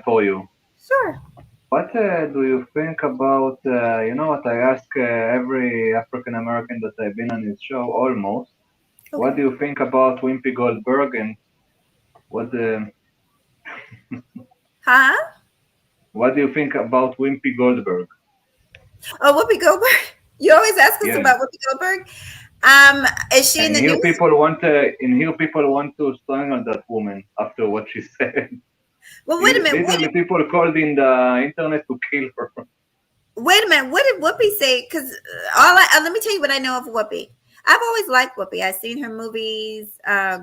for you. Sure. What do you think about, you know what I ask every African American that I've been on his show almost? What Okay. do you think about Wimpy Goldberg and what Huh? what do you think about Wimpy Goldberg? Oh, Whoopi Goldberg. You always ask us Yeah, about Whoopi Goldberg. Is she in and the here news? people want and here people want to strangle that woman after what she said. Well, wait a minute. Literally, people called in the internet to kill her. Wait a minute. What did Whoopi say? Because let me tell you what I know of Whoopi. I've always liked Whoopi. I've seen her movies,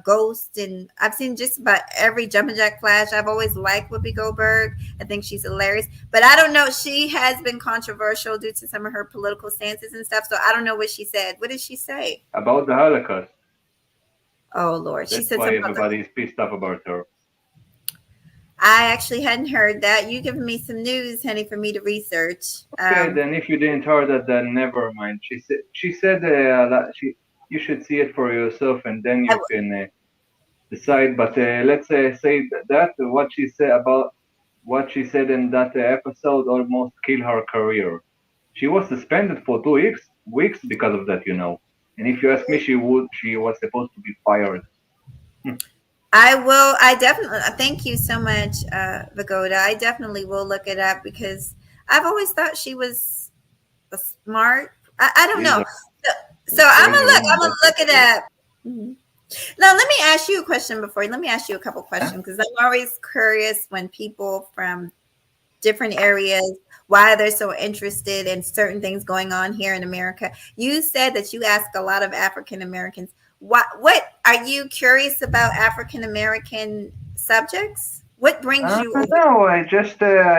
Ghost, and I've seen just about every Jumpin' Jack Flash. I've always liked Whoopi Goldberg. I think she's hilarious. But I don't know. She has been controversial due to some of her political stances and stuff. So I don't know what she said. What did she say? About the Holocaust. Oh Lord, she That's said why something about the. everybody is pissed off about her. I actually hadn't heard that. You giving me some news, honey, for me to research. Okay, then if you didn't hear that, then never mind. She said you should see it for yourself, and then I, you can decide. But let's say that what she said about what she said in that episode almost killed her career. She was suspended for 2 weeks because of that, you know. And if you ask me, she was supposed to be fired. I will. I definitely thank you so much, Vagoda. I definitely will look it up because I've always thought she was a smart. I don't She's know. a So I'm crazy gonna look. I'm woman. gonna That's for look it sure. up. Mhm. Now, let me ask you a question before. Let me ask you a couple questions because I'm always curious when people from different areas why they're so interested in certain things going on here in America. You said that you ask a lot of African Americans. What are you curious about African American subjects? What brings you over? No, I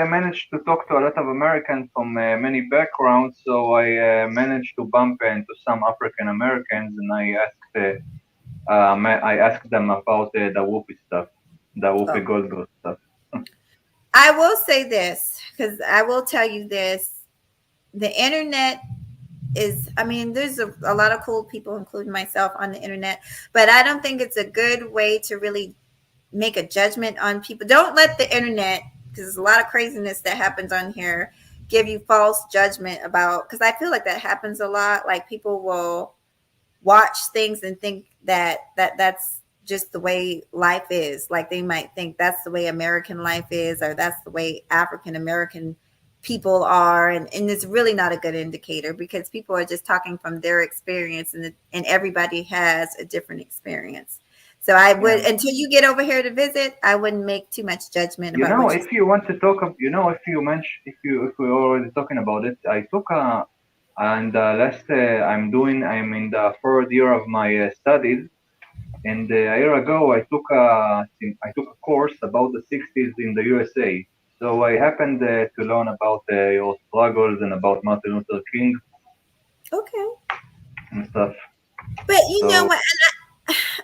managed to talk to a lot of Americans from many backgrounds, so I managed to bump into some African Americans, and I asked them about the Whoopi stuff, the Whoopi Oh, Goldberg stuff. I will say this because I will tell you this: the internet is, I mean, there's a lot of cool people, including myself, on the internet, but I don't think it's a good way to really make a judgment on people. Don't let the internet, because there's a lot of craziness that happens on here, give you false judgment about, because I feel like that happens a lot. Like people will watch things and think that's just the way life is. Like they might think that's the way American life is, or that's the way African American people are, and it's really not a good indicator because people are just talking from their experience, and everybody has a different experience. So I would, Yeah. until you get over here to visit, I wouldn't make too much judgment You about know, what you. if you want to talk, if you mention, if we're already talking about it, I took a, and last I'm in the third year of my studies, and a year ago I took a course about the 60s in the USA. So I happened to learn about your struggles and about Martin Luther King Okay, and stuff. but you know So what?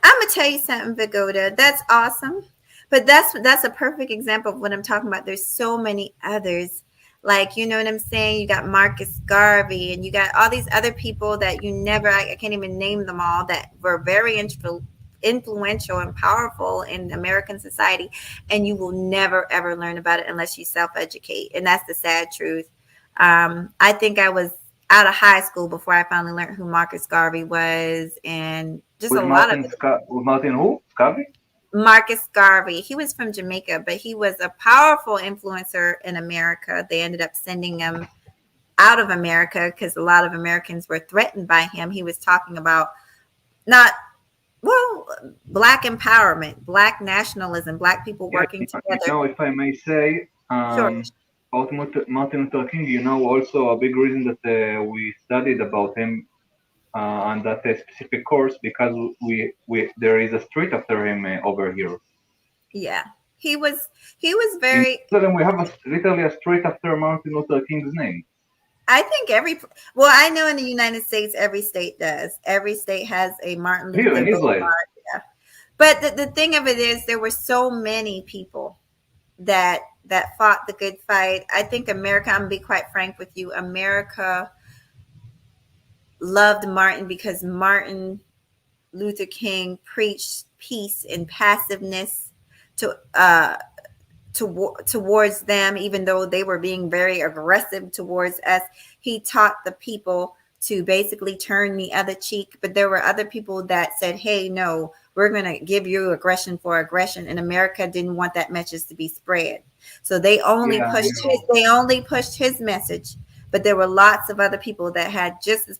I'm gonna tell you something, Vagoda. That's awesome, but that's a perfect example of what I'm talking about. There's so many others, like you know what I'm saying. You got Marcus Garvey, and you got all these other people that you never. I can't even name them all. That were very influential and powerful in American society, and you will never ever learn about it unless you self educate. And that's the sad truth. I think I was out of high school before I finally learned who Marcus Garvey was, and just a lot of With Martin who? Scavi? Marcus Garvey. He was from Jamaica, but he was a powerful influencer in America. They ended up sending him out of America because a lot of Americans were threatened by him. He was talking about not, well, black empowerment, black nationalism, black people Yeah, working together. if I may say, Sure. about Martin Luther King, also a big reason that we studied about him on that specific course because we there is a street after him over here. Yeah. He was In very. Jerusalem, we have literally a street after Martin Luther King's name. I think well, I know in the United States, every state does. Every state has a Martin Here Luther in Israel. Boulevard. Yeah. But the thing of it is, there were so many people that fought the good fight. I think America, I'm gonna be quite frank with you, America loved Martin because Martin Luther King preached peace and passiveness to towards them, even though they were being very aggressive towards us. He taught the people to basically turn the other cheek. But there were other people that said, hey, no, we're going to give you aggression for aggression. And America didn't want that message to be spread. So Yeah, I know. they only pushed his message. But there were lots of other people that had just as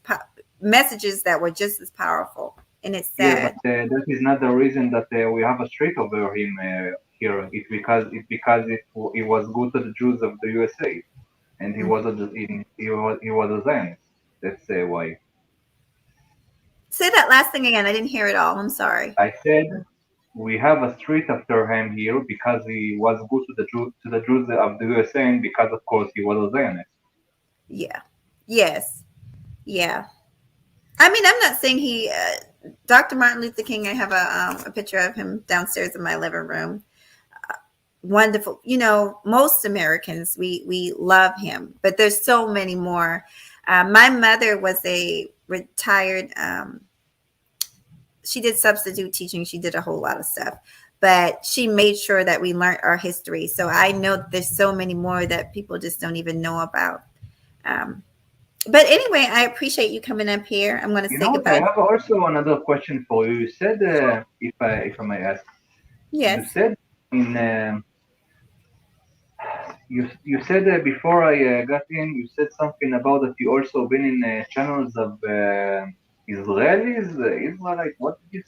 messages that were just as powerful. And it's Yeah, but sad. that is not the reason that we have a street over him here. It was good to the Jews of the USA, and he was Mhm. he was a Zionist. That's why Say that last thing again. I didn't hear it all. I'm sorry. I said we have a street after him here because he was good to the Jews of the USA, and because of course he was a Zionist. Yeah. Yes. Yeah. I mean, I'm not saying he, Dr. Martin Luther King, I have a picture of him downstairs in my living room. Wonderful. You know, most Americans, we love him, but there's so many more. My mother was a retired, she did substitute teaching. She did a whole lot of stuff, but she made sure that we learned our history. So I know that there's so many more that people just don't even know about. Um, but anyway, I appreciate you coming up here. I'm going to You say know what? I goodbye. have also another question for you. You said, if I may ask, you Yes. said in you said before I got in, you said something about that you also been in channels of Israelis, Israelite. What did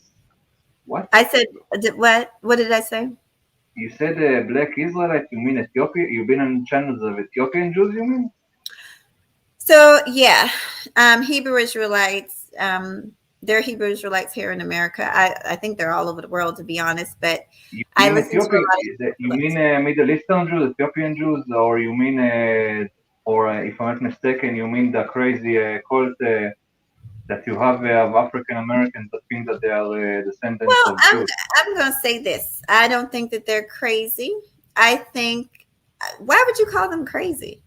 what? I said, what? What did I say? You said black Israelite. You mean Ethiopia? You've been on channels of Ethiopian Jews. You mean? So yeah, Hebrew Israelites. They're Hebrew Israelites here in America. I think they're all over the world, to be honest. But You I mean listen to a Ethiopia? lot of You Hebrew mean Israelites. Middle Eastern Jews, Ethiopian Jews, or you mean, or if I'm not mistaken, you mean the crazy cult that you have of African Americans that think that they are descendants Well, of Jews? I'm going to say this. I don't think that they're crazy. I think. Why would you call them crazy?